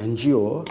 NGO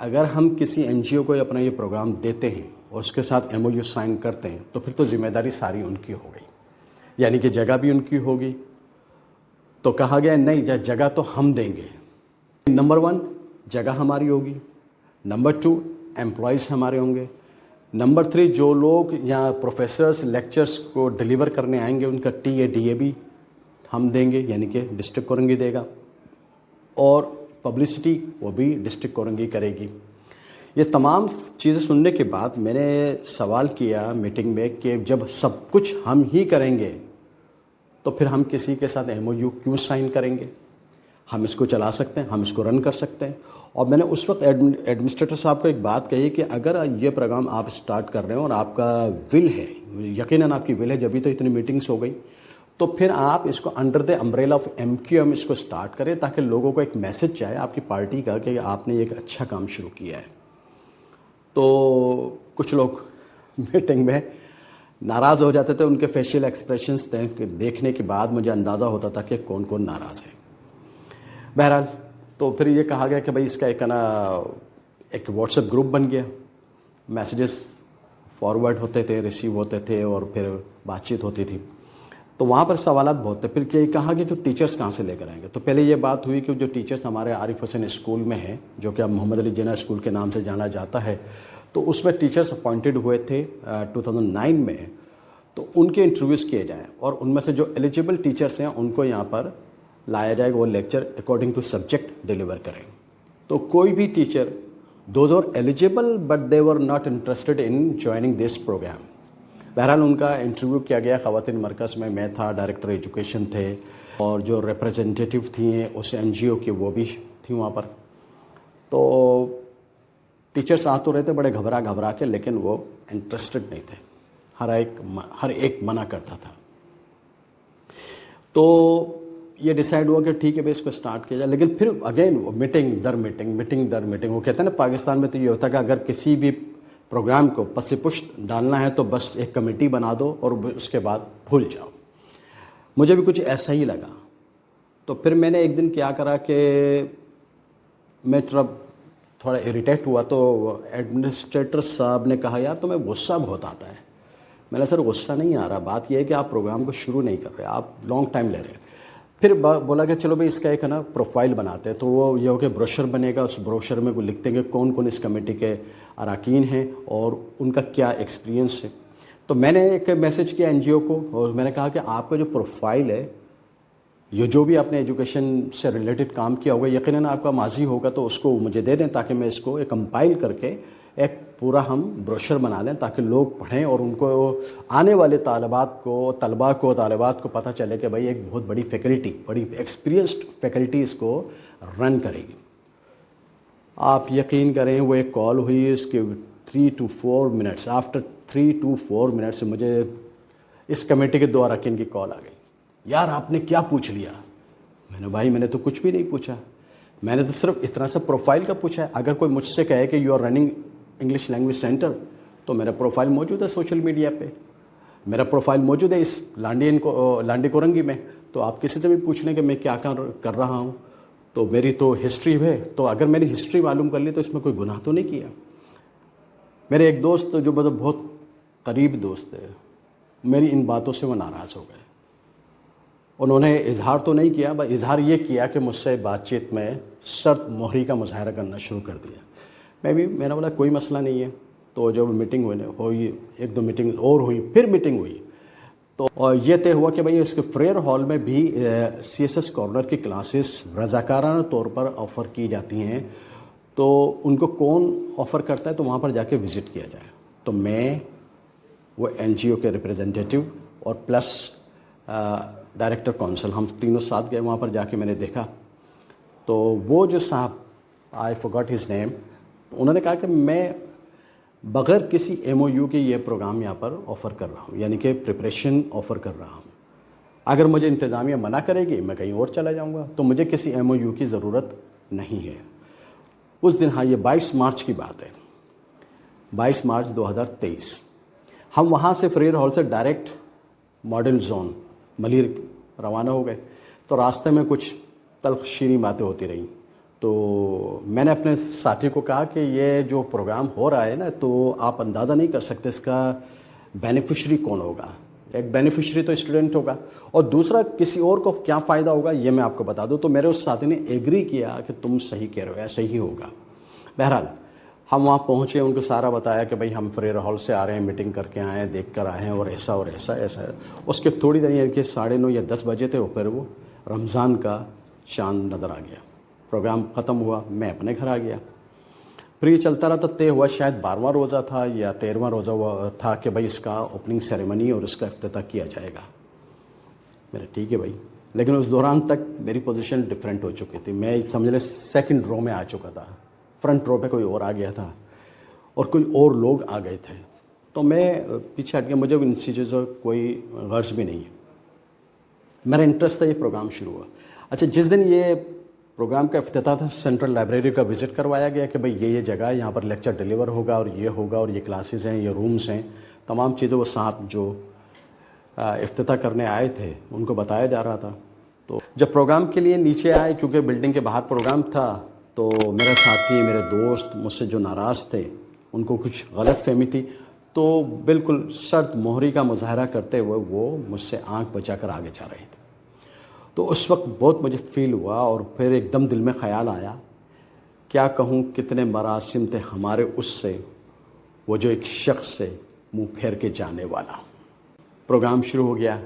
اگر ہم کسی این جی او کو اپنا یہ پروگرام دیتے ہیں اور اس کے ساتھ ایم او یو سائن کرتے ہیں تو پھر تو ذمہ داری ساری ان کی ہو گئی، یعنی کہ جگہ بھی ان کی ہوگی. تو کہا گیا نہیں جگہ تو ہم دیں گے. نمبر 1 جگہ ہماری ہوگی، نمبر 2 امپلائیز ہمارے ہوں گے، نمبر 3 جو لوگ یہاں پروفیسرز لیکچرز کو ڈیلیور کرنے آئیں گے ان کا ٹی اے ڈی اے بھی ہم دیں گے، یعنی کہ ڈسٹرکٹ کورنگی دے گا، اور پبلسٹی وہ بھی ڈسٹرکٹ کورنگی کرے گی. یہ تمام چیزیں سننے کے بعد میں نے سوال کیا میٹنگ میں کہ جب سب کچھ ہم ہی کریں گے تو پھر ہم کسی کے ساتھ ایم او یو کیوں سائن کریں گے؟ ہم اس کو چلا سکتے ہیں، ہم اس کو رن کر سکتے ہیں. اور میں نے اس وقت ایڈمنسٹریٹر صاحب کو ایک بات کہی کہ اگر یہ پروگرام آپ اسٹارٹ کر رہے ہیں اور آپ کا ول ہے، یقیناً آپ کی ول ہے جبھی تو اتنی میٹنگس ہو گئی، تو پھر آپ اس کو under the umbrella of M Q M اس کو اسٹارٹ کریں تاکہ لوگوں کو ایک میسج جائے آپ کی پارٹی کا کہ آپ نے ایک اچھا کام شروع کیا ہے. تو کچھ لوگ میٹنگ میں ناراض ہو جاتے تھے، ان کے فیشیل ایکسپریشنز دیکھنے کے بعد مجھے اندازہ ہوتا تھا کہ کون کون ناراض ہے. بہرحال تو پھر یہ کہا گیا کہ بھائی اس کا ایک واٹس ایپ گروپ بن گیا، میسیجز فارورڈ ہوتے تھے، ریسیو ہوتے تھے اور پھر بات چیت ہوتی تھی. تو وہاں پر سوالات بہت تھے. پھر یہ کہا گیا کہ ٹیچرز کہاں سے لے کر آئیں گے. تو پہلے یہ بات ہوئی کہ جو ٹیچرز ہمارے عارف حسین اسکول میں ہیں، جو کہ اب محمد علی جناح اسکول کے نام سے جانا جاتا ہے، تو اس میں ٹیچرز اپوائنٹڈ ہوئے تھے 2009 میں، تو ان کے انٹرویوز کیے جائیں اور ان میں سے جو ایلیجیبل ٹیچرز ہیں ان کو یہاں پر لایا جائے گا، وہ lecture according to subject deliver کریں. تو کوئی بھی teacher those are eligible but they were not interested in joining this programme. بہرحال ان کا انٹرویو کیا گیا خواتین مرکز میں تھا، ڈائریکٹر ایجوکیشن تھے اور جو ریپرزنٹیٹیو تھیں اس این جی او کی وہ بھی تھیں وہاں پر. تو ٹیچرس آ تو رہے تھے بڑے گھبرا کے، لیکن وہ انٹرسٹڈ نہیں تھے، ہر ایک منع کرتا تھا. تو یہ ڈیسائیڈ ہوا کہ ٹھیک ہے بھائی اس کو سٹارٹ کیا جائے. لیکن پھر اگین وہ میٹنگ در میٹنگ وہ کہتے ہیں نا پاکستان میں تو یہ ہوتا ہے کہ اگر کسی بھی پروگرام کو پس پشت ڈالنا ہے تو بس ایک کمیٹی بنا دو اور اس کے بعد بھول جاؤ. مجھے بھی کچھ ایسا ہی لگا. تو پھر میں نے ایک دن کیا کرا کہ میں تھوڑا اریٹیٹ ہوا. تو ایڈمنسٹریٹر صاحب نے کہا یار تمہیں غصہ بہت آتا ہے. میں نے سر غصہ نہیں آ رہا، بات یہ ہے کہ آپ پروگرام کو شروع نہیں کر رہے، آپ لانگ ٹائم لے رہے ہیں. پھر بولا کہ چلو بھائی اس کا ایک ہے نا پروفائل بناتے ہیں. تو وہ یہ ہو کہ بروشر بنے گا، اس بروشر میں وہ لکھتے ہیں کہ کون کون اس کمیٹی کے اراکین ہیں اور ان کا کیا ایکسپیرینس ہے. تو میں نے ایک میسج کیا این جی او کو اور میں نے کہا کہ آپ کا جو پروفائل ہے، یہ جو بھی آپ نے ایجوکیشن سے ریلیٹڈ کام کیا ہوگا یقیناً آپ کا ماضی ہوگا، تو اس کو مجھے دے دیں تاکہ میں اس کو ایک کمپائل کر کے ایک پورا ہم بروشر بنا لیں تاکہ لوگ پڑھیں اور ان کو آنے والے طالبات کو پتہ چلے کہ بھائی ایک بہت بڑی فیکلٹی، بڑی ایکسپیرینسڈ فیکلٹی اس کو رن کرے گی. آپ یقین کریں وہ ایک کال ہوئی، اس کے 3 to 4 minutes, after 3 to 4 minutes مجھے اس کمیٹی کے 2 اراکین کی کال آ گئی. یار آپ نے کیا پوچھ لیا؟ میں نے بھائی میں نے تو کچھ بھی نہیں پوچھا، میں نے تو صرف اتنا سا پروفائل کا پوچھا ہے. اگر کوئی مجھ سے کہے کہ you are running English language centre تو میرا پروفائل موجود ہے سوشل میڈیا پہ، میرا پروفائل موجود ہے اس لانڈی کورنگی میں. تو آپ کسی سے بھی پوچھ لیں کہ میں کیا کر رہا ہوں، تو میری تو ہسٹری ہے. تو اگر میں نے ہسٹری معلوم کر لی تو اس میں کوئی گناہ تو نہیں کیا. میرے ایک دوست جو مطلب بہت قریب دوست ہے، میری ان باتوں سے وہ ناراض ہو گئے. انہوں نے اظہار تو نہیں کیا، بس اظہار یہ کیا کہ مجھ سے بات چیت میں سخت مہری کا مظاہرہ کرنا شروع کر دیا. میں نے بولا کوئی مسئلہ نہیں ہے. تو جب میٹنگ ہوئی 1-2 میٹنگ اور ہوئی، پھر میٹنگ ہوئی تو یہ طے ہوا کہ بھائی اس کے فریئر ہال میں بھی سی ایس ایس کارنر کی کلاسز رضاکارانہ طور پر آفر کی جاتی ہیں. تو ان کو کون آفر کرتا ہے تو وہاں پر جا کے وزٹ کیا جائے. تو میں، وہ این جی او کے ریپریزنٹیٹیو اور پلس ڈائریکٹر کونسل، ہم تینوں ساتھ گئے. وہاں پر جا کے میں نے دیکھا تو وہ جو صاحب، آئی فورگاٹ ہز نیم، انہوں نے کہا کہ میں بغیر کسی ایم او یو کے یہ پروگرام یہاں پر آفر کر رہا ہوں، یعنی کہ پریپریشن آفر کر رہا ہوں. اگر مجھے انتظامیہ منع کرے گی میں کہیں اور چلا جاؤں گا، تو مجھے کسی ایم او یو کی ضرورت نہیں ہے. اس دن، ہاں یہ 22 مارچ کی بات ہے، 22 مارچ 2023. ہم وہاں سے فریئر ہال سے ڈائریکٹ ماڈل زون ملیر روانہ ہو گئے. تو راستے میں کچھ تلخ شیریں باتیں ہوتی رہیں. تو میں نے اپنے ساتھی کو کہا کہ یہ جو پروگرام ہو رہا ہے نا، تو آپ اندازہ نہیں کر سکتے اس کا بینیفیشری کون ہوگا. ایک بینیفیشری تو اسٹوڈنٹ ہوگا، اور دوسرا کسی اور کو کیا فائدہ ہوگا یہ میں آپ کو بتا دوں. تو میرے اس ساتھی نے ایگری کیا کہ تم صحیح کہہ رہے ہو، ایسا ہی ہوگا. بہرحال ہم وہاں پہنچے، ان کو سارا بتایا کہ بھائی ہم فریرا ہال سے آ رہے ہیں، میٹنگ کر کے آئے ہیں، دیکھ کر آئے ہیں، اور ایسا اور ایسا ایسا ہے. اس کے تھوڑی دیر یہ کہ 9:30 یا 10 بجے تھے، پھر وہ رمضان کا چاند نظر آ گیا. پروگرام ختم ہوا، میں اپنے گھر آ گیا. پھر یہ چلتا رہا تو طے ہوا شاید 12واں روزہ تھا یا 13واں روزہ تھا کہ بھائی اس کا اوپننگ سیریمنی اور اس کا افتتاح کیا جائے گا. میرا ٹھیک ہے بھائی. لیکن اس دوران تک میری پوزیشن ڈیفرنٹ ہو چکی تھی. میں سمجھ لیں سیکنڈ رو میں آ چکا تھا، فرنٹ رو پہ کوئی اور آ گیا تھا اور کوئی اور لوگ آ گئے تھے. تو میں پیچھے ہٹ گیا، مجھے ان چیزوں کوئی غرض بھی نہیں ہے. میرا انٹرسٹ تھا، یہ پروگرام شروع ہوا. اچھا، جس دن یہ پروگرام کا افتتاح تھا، سینٹرل لائبریری کا وزٹ کروایا گیا کہ بھئی یہ جگہ ہے، یہاں پر لیکچر ڈیلیور ہوگا اور یہ ہوگا اور یہ کلاسز ہیں، یہ رومز ہیں، تمام چیزیں وہ ساتھ جو افتتاح کرنے آئے تھے ان کو بتایا جا رہا تھا. تو جب پروگرام کے لیے نیچے آئے، کیونکہ بلڈنگ کے باہر پروگرام تھا، تو میرے ساتھی، میرے دوست مجھ سے جو ناراض تھے، ان کو کچھ غلط فہمی تھی، تو بالکل سرد مہری کا مظاہرہ کرتے ہوئے وہ مجھ سے آنکھ بچا کر آگے جا رہے تھے. تو اس وقت بہت مجھے فیل ہوا، اور پھر ایک دم دل میں خیال آیا، کیا کہوں کتنے مراسم تھے ہمارے اس سے، وہ جو ایک شخص سے منہ پھیر کے جانے والا. پروگرام شروع ہو گیا،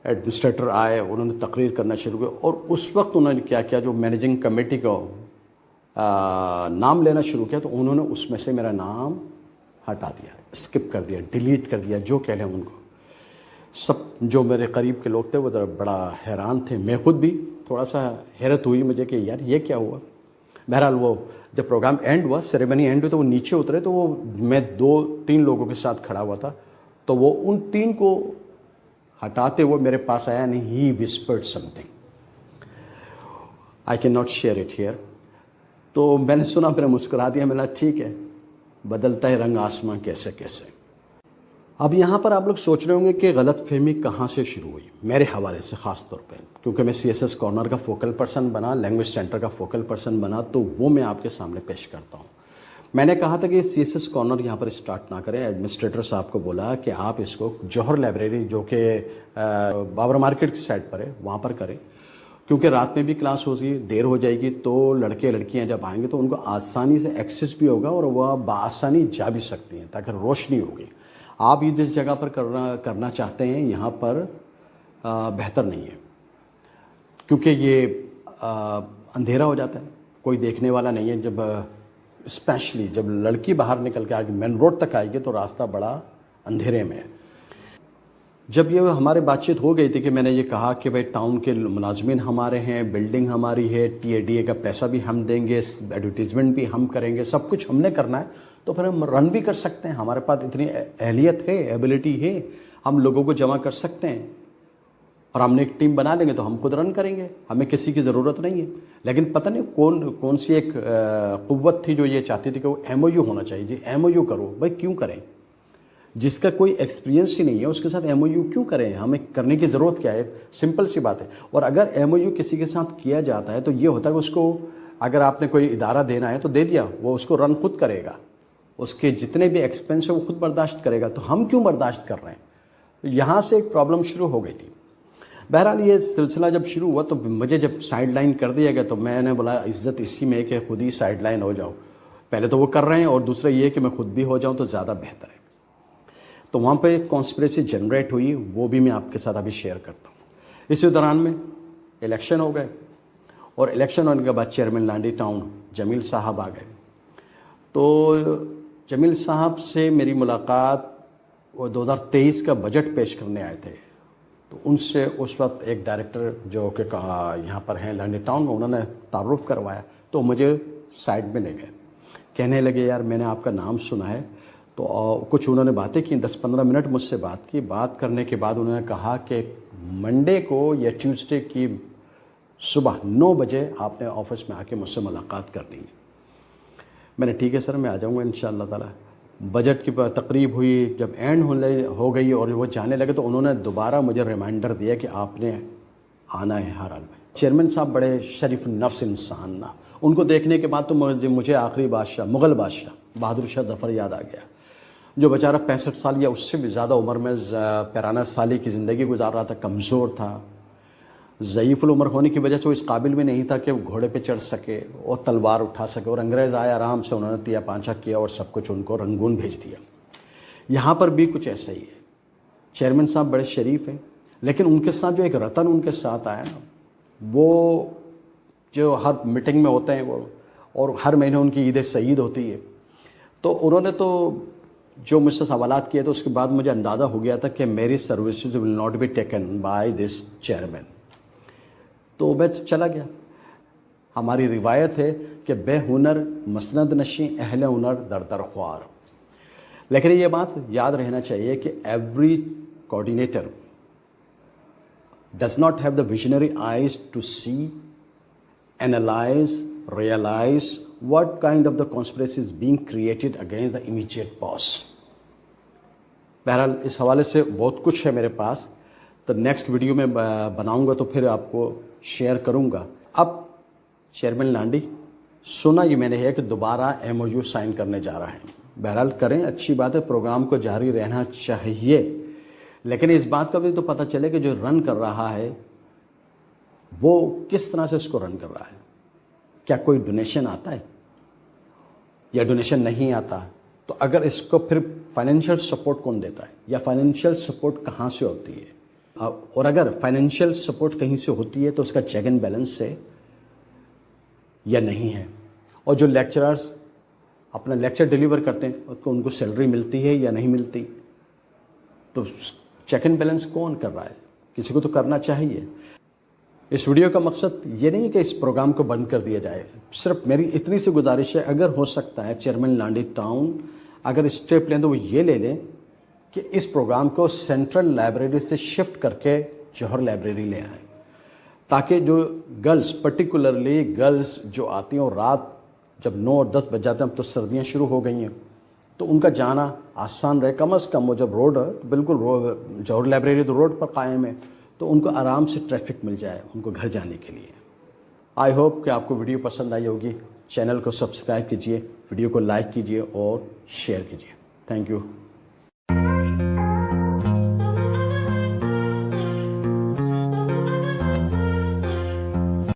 ایڈمنسٹریٹر آئے، انہوں نے تقریر کرنا شروع کیا، اور اس وقت انہوں نے کیا کیا، جو مینیجنگ کمیٹی کو نام لینا شروع کیا، تو انہوں نے اس میں سے میرا نام ہٹا دیا، اسکپ کر دیا، ڈیلیٹ کر دیا، جو کہہ لیں ان کو. سب جو میرے قریب کے لوگ تھے وہ ذرا بڑا حیران تھے، میں خود بھی تھوڑا سا حیرت ہوئی مجھے کہ یار یہ کیا ہوا. بہرحال وہ جب پروگرام اینڈ ہوا، سیریمنی اینڈ ہوئی، تو وہ نیچے اترے، تو وہ میں 2-3 لوگوں کے ساتھ کھڑا ہوا تھا، تو وہ ان 3 کو ہٹاتے ہوئے میرے پاس آیا، نہیں، ہی whispered something, I can not share it here. تو میں نے سنا، پھر مسکرا دیا، میں نے کہا ٹھیک ہے، بدلتا ہے رنگ آسماں کیسے کیسے. اب یہاں پر آپ لوگ سوچ رہے ہوں گے کہ غلط فہمی کہاں سے شروع ہوئی میرے حوالے سے، خاص طور پہ کیونکہ میں CSS کارنر کا فوکل پرسن بنا، لینگویج سینٹر کا فوکل پرسن بنا، تو وہ میں آپ کے سامنے پیش کرتا ہوں. میں نے کہا تھا کہ CSS کارنر یہاں پر اسٹارٹ نہ کریں. ایڈمنسٹریٹر صاحب کو بولا کہ آپ اس کو جوہر لائبریری، جو کہ بابر مارکیٹ کی سائڈ پر ہے، وہاں پر کریں، کیونکہ رات میں بھی کلاس ہوگی، دیر ہو جائے گی، تو لڑکے لڑکیاں جب آئیں گے تو ان کو آسانی سے ایکسیس بھی ہوگا اور وہ بآسانی جا بھی سکتی ہیں، تاکہ روشنی ہوگی. آپ یہ جس جگہ پر کرنا چاہتے ہیں، یہاں پر بہتر نہیں ہے، کیونکہ یہ اندھیرا ہو جاتا ہے، کوئی دیکھنے والا نہیں ہے. جب اسپیشلی جب لڑکی باہر نکل کے آئے گی، مین روڈ تک آئے گی، تو راستہ بڑا اندھیرے میں ہے. جب یہ ہمارے بات چیت ہو گئی تھی کہ میں نے یہ کہا کہ بھائی ٹاؤن کے ملازمین ہمارے ہیں، بلڈنگ ہماری ہے، TADA کا پیسہ بھی ہم دیں گے، ایڈورٹیزمنٹ بھی ہم کریں گے، سب کچھ ہم نے کرنا ہے، تو پھر ہم رن بھی کر سکتے ہیں، ہمارے پاس اتنی اہلیت ہے، ایبلٹی ہے، ہم لوگوں کو جمع کر سکتے ہیں، اور ہم نے ایک ٹیم بنا لیں گے تو ہم خود رن کریں گے، ہمیں کسی کی ضرورت نہیں ہے. لیکن پتہ نہیں کون سی ایک قوت تھی جو یہ چاہتی تھی کہ وہ MOU ہونا چاہیے. جی MOU کرو، بھائی کیوں کریں؟ جس کا کوئی ایکسپیرینس ہی نہیں ہے اس کے ساتھ MOU کیوں کریں؟ ہمیں کرنے کی ضرورت کیا ہے؟ سمپل سی بات ہے. اور اگر MOU کسی کے ساتھ کیا جاتا ہے تو یہ ہوتا ہے کہ اس کو، اگر آپ نے کوئی ادارہ دینا ہے تو دے دیا، وہ اس کو رن خود کرے گا، اس کے جتنے بھی ایکسپینس ہیں وہ خود برداشت کرے گا. تو ہم کیوں برداشت کر رہے ہیں؟ یہاں سے ایک پرابلم شروع ہو گئی تھی. بہرحال یہ سلسلہ جب شروع ہوا تو مجھے جب سائیڈ لائن کر دیا گیا تو میں نے بولا عزت اسی میں کہ خود ہی سائیڈ لائن ہو جاؤ. پہلے تو وہ کر رہے ہیں، اور دوسرا یہ کہ میں خود بھی ہو جاؤں تو زیادہ بہتر ہے. تو وہاں پہ ایک کانسپریسی جنریٹ ہوئی، وہ بھی میں آپ کے ساتھ ابھی شیئر کرتا ہوں. اسی دوران میں الیکشن ہو گئے، اور الیکشن ہونے کے بعد چیئرمین لانڈی ٹاؤن جمیل صاحب آ گئے. تو جمیل صاحب سے میری ملاقات، وہ 2023 کا بجٹ پیش کرنے آئے تھے. تو ان سے اس وقت ایک ڈائریکٹر جو کہ یہاں پر ہیں لانڈی ٹاؤن میں، انہوں نے تعارف کروایا. تو مجھے سائڈ میں لے گئے، کہنے لگے یار میں نے آپ کا نام سنا ہے. تو کچھ انہوں نے باتیں کی، 10-15 منٹ مجھ سے بات کی. بات کرنے کے بعد انہوں نے کہا کہ منڈے کو یا ٹیوزڈے کی صبح 9 بجے آپ نے آفس میں آ کے مجھ سے ملاقات کرنی ہے. میں نے ٹھیک ہے سر، میں آ جاؤں گا انشاءاللہ تعالیٰ. بجٹ کی تقریب ہوئی، جب اینڈ ہو گئی اور وہ جانے لگے تو انہوں نے دوبارہ مجھے ریمائنڈر دیا کہ آپ نے آنا ہے ہر حال میں. چیئرمین صاحب بڑے شریف نفس انسان نا، ان کو دیکھنے کے بعد تو مجھے آخری بادشاہ مغل بادشاہ بہادر شاہ ظفر یاد آ گیا، جو بیچارہ 65 سال یا اس سے بھی زیادہ عمر میں 93 سالی کی زندگی گزار رہا تھا، کمزور تھا، ضعیف العمر ہونے کی وجہ سے وہ اس قابل بھی نہیں تھا کہ وہ گھوڑے پہ چڑھ سکے اور تلوار اٹھا سکے، اور انگریز آئے آرام سے انہوں نے تیا پانچا کیا اور سب کچھ ان کو رنگون بھیج دیا۔ یہاں پر بھی کچھ ایسا ہی ہے، چیئرمین صاحب بڑے شریف ہیں، لیکن ان کے ساتھ جو ایک رتن ان کے ساتھ آیا نا، وہ جو ہر میٹنگ میں ہوتے ہیں وہ، اور ہر مہینے ان کی عید سعید ہوتی ہے، تو انہوں نے تو جو مجھ سے سوالات کیے تو اس کے بعد مجھے اندازہ ہو گیا تھا کہ میری services will not be taken by this chairman, تو میں چلا گیا۔ ہماری روایت ہے کہ بے ہنر مسند نشیں، اہل ہنر در در خوار، لیکن یہ بات یاد رہنا چاہیے کہ every coordinator does not have the visionary eyes to see, analyze, realize what kind of the conspiracy is being created against the immediate boss. بہرحال اس حوالے سے بہت کچھ ہے میرے پاس، تو نیکسٹ ویڈیو میں بناؤں گا تو پھر آپ کو شیئر کروں گا۔ اب چیئرمین لانڈی سنا یہ میں نے ہے کہ دوبارہ MOU سائن کرنے جا رہا ہے، بہرحال کریں، اچھی بات ہے، پروگرام کو جاری رہنا چاہیے، لیکن اس بات کا بھی تو پتہ چلے کہ جو رن کر رہا ہے وہ کس طرح سے اس کو رن کر رہا ہے، کیا کوئی ڈونیشن آتا ہے یا ڈونیشن نہیں آتا، تو اگر اس کو پھر فائنینشیل سپورٹ کون دیتا ہے یا فائنینشیل سپورٹ کہاں سے ہوتی ہے، اور اگر فائنینشیل سپورٹ کہیں سے ہوتی ہے تو اس کا چیک اینڈ بیلنس ہے یا نہیں ہے، اور جو لیکچررز اپنا لیکچر ڈیلیور کرتے ہیں ان کو سیلری ملتی ہے یا نہیں ملتی، تو چیک اینڈ بیلنس کون کر رہا ہے، کسی کو تو کرنا چاہیے۔ اس ویڈیو کا مقصد یہ نہیں کہ اس پروگرام کو بند کر دیا جائے، صرف میری اتنی سی گزارش ہے، اگر ہو سکتا ہے چیئرمین لانڈی ٹاؤن اگر اسٹیپ لیں تو وہ یہ لے لیں کہ اس پروگرام کو سینٹرل لائبریری سے شفٹ کر کے جوہر لائبریری لے آئیں، تاکہ جو گرلز پرٹیکولرلی گرلز جو آتی ہیں اور رات جب 9 اور 10 بج جاتے ہیں، اب تو سردیاں شروع ہو گئی ہیں، تو ان کا جانا آسان رہے، کم از کم وہ جب روڈ بالکل جوہر لائبریری تو روڈ پر قائم ہے، تو ان کو آرام سے ٹریفک مل جائے ان کو گھر جانے کے لیے۔ آئی ہوپ کہ آپ کو ویڈیو پسند آئی ہوگی، چینل کو سبسکرائب کیجئے، ویڈیو کو لائک کیجئے اور شیئر کیجئے۔ Thank you.